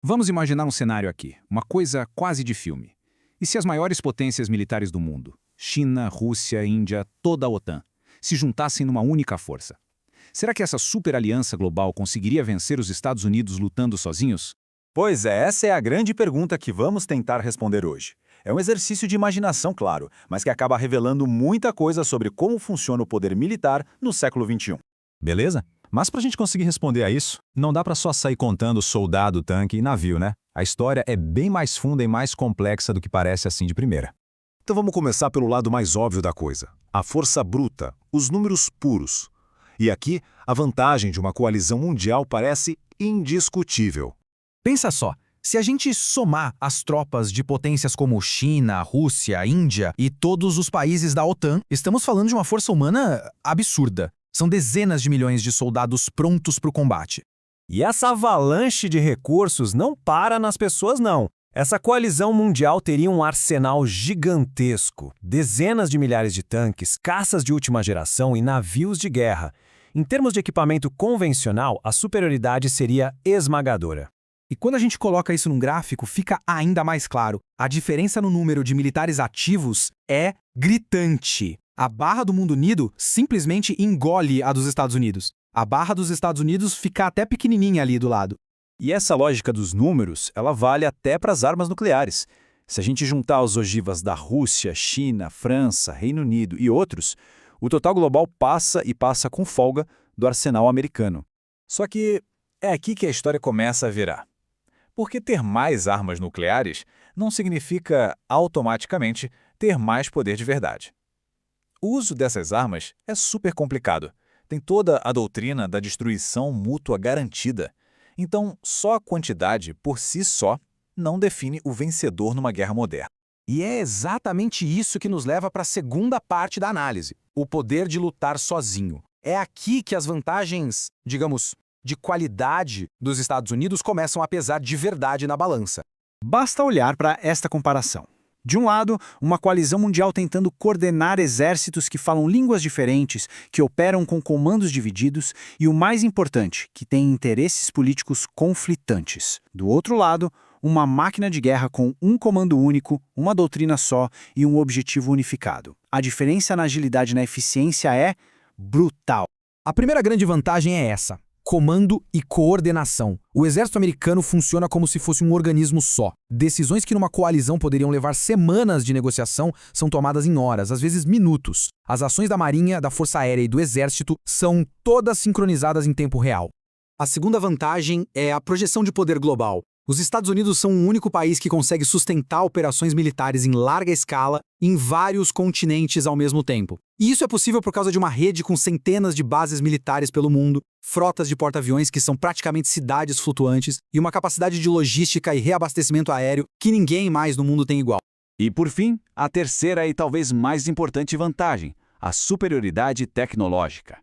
Vamos imaginar um cenário aqui, uma coisa quase de filme. E se as maiores potências militares do mundo, China, Rússia, Índia, toda a OTAN, se juntassem numa única força? Será que essa super aliança global conseguiria vencer os Estados Unidos lutando sozinhos? Pois é, essa é a grande pergunta que vamos tentar responder hoje. É um exercício de imaginação, claro, mas que acaba revelando muita coisa sobre como funciona o poder militar no século XXI. Beleza? Mas para a gente conseguir responder a isso, não dá para só sair contando soldado, tanque e navio, né? A história é bem mais funda e mais complexa do que parece assim de primeira. Então vamos começar pelo lado mais óbvio da coisa. A força bruta, os números puros. E aqui, a vantagem de uma coalizão mundial parece indiscutível. Pensa só, se a gente somar as tropas de potências como China, Rússia, Índia e todos os países da OTAN, estamos falando de uma força humana absurda. São dezenas de milhões de soldados prontos para o combate. E essa avalanche de recursos não para nas pessoas, não. Essa coalizão mundial teria um arsenal gigantesco, dezenas de milhares de tanques, caças de última geração e navios de guerra. Em termos de equipamento convencional, a superioridade seria esmagadora. E quando a gente coloca isso num gráfico, fica ainda mais claro. A diferença no número de militares ativos é gritante. A barra do mundo unido simplesmente engole a dos Estados Unidos. A barra dos Estados Unidos fica até pequenininha ali do lado. E essa lógica dos números, ela vale até para as armas nucleares. Se a gente juntar as ogivas da Rússia, China, França, Reino Unido e outros, o total global passa e passa com folga do arsenal americano. Só que é aqui que a história começa a virar. Porque ter mais armas nucleares não significa automaticamente ter mais poder de verdade. O uso dessas armas é super complicado. Tem toda a doutrina da destruição mútua garantida. Então, só a quantidade, por si só, não define o vencedor numa guerra moderna. E é exatamente isso que nos leva para a segunda parte da análise, o poder de lutar sozinho. É aqui que as vantagens, digamos, de qualidade dos Estados Unidos começam a pesar de verdade na balança. Basta olhar para esta comparação. De um lado, uma coalizão mundial tentando coordenar exércitos que falam línguas diferentes, que operam com comandos divididos e, o mais importante, que têm interesses políticos conflitantes. Do outro lado, uma máquina de guerra com um comando único, uma doutrina só e um objetivo unificado. A diferença na agilidade e na eficiência é brutal. A primeira grande vantagem é essa: comando e coordenação. O exército americano funciona como se fosse um organismo só. Decisões que numa coalizão poderiam levar semanas de negociação são tomadas em horas, às vezes minutos. As ações da Marinha, da Força Aérea e do Exército são todas sincronizadas em tempo real. A segunda vantagem é a projeção de poder global. Os Estados Unidos são o único país que consegue sustentar operações militares em larga escala em vários continentes ao mesmo tempo. E isso é possível por causa de uma rede com centenas de bases militares pelo mundo, frotas de porta-aviões que são praticamente cidades flutuantes e uma capacidade de logística e reabastecimento aéreo que ninguém mais no mundo tem igual. E, por fim, a terceira e talvez mais importante vantagem, a superioridade tecnológica.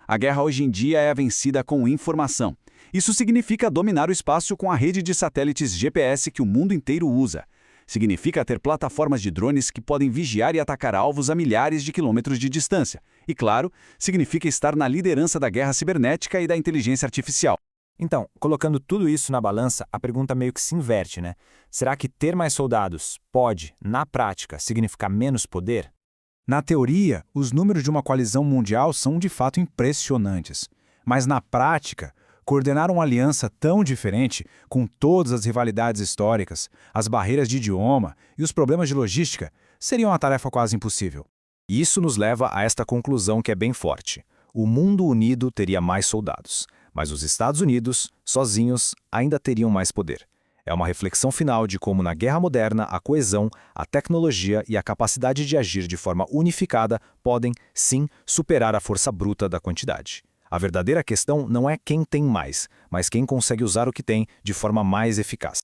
A guerra hoje em dia é vencida com informação. Isso significa dominar o espaço com a rede de satélites GPS que o mundo inteiro usa. Significa ter plataformas de drones que podem vigiar e atacar alvos a milhares de quilômetros de distância. E, claro, significa estar na liderança da guerra cibernética e da inteligência artificial. Então, colocando tudo isso na balança, a pergunta meio que se inverte, né? Será que ter mais soldados pode, na prática, significar menos poder? Na teoria, os números de uma coalizão mundial são de fato impressionantes. Mas na prática, coordenar uma aliança tão diferente, com todas as rivalidades históricas, as barreiras de idioma e os problemas de logística, seria uma tarefa quase impossível. Isso nos leva a esta conclusão que é bem forte. O mundo unido teria mais soldados, mas os Estados Unidos, sozinhos, ainda teriam mais poder. É uma reflexão final de como na guerra moderna a coesão, a tecnologia e a capacidade de agir de forma unificada podem, sim, superar a força bruta da quantidade. A verdadeira questão não é quem tem mais, mas quem consegue usar o que tem de forma mais eficaz.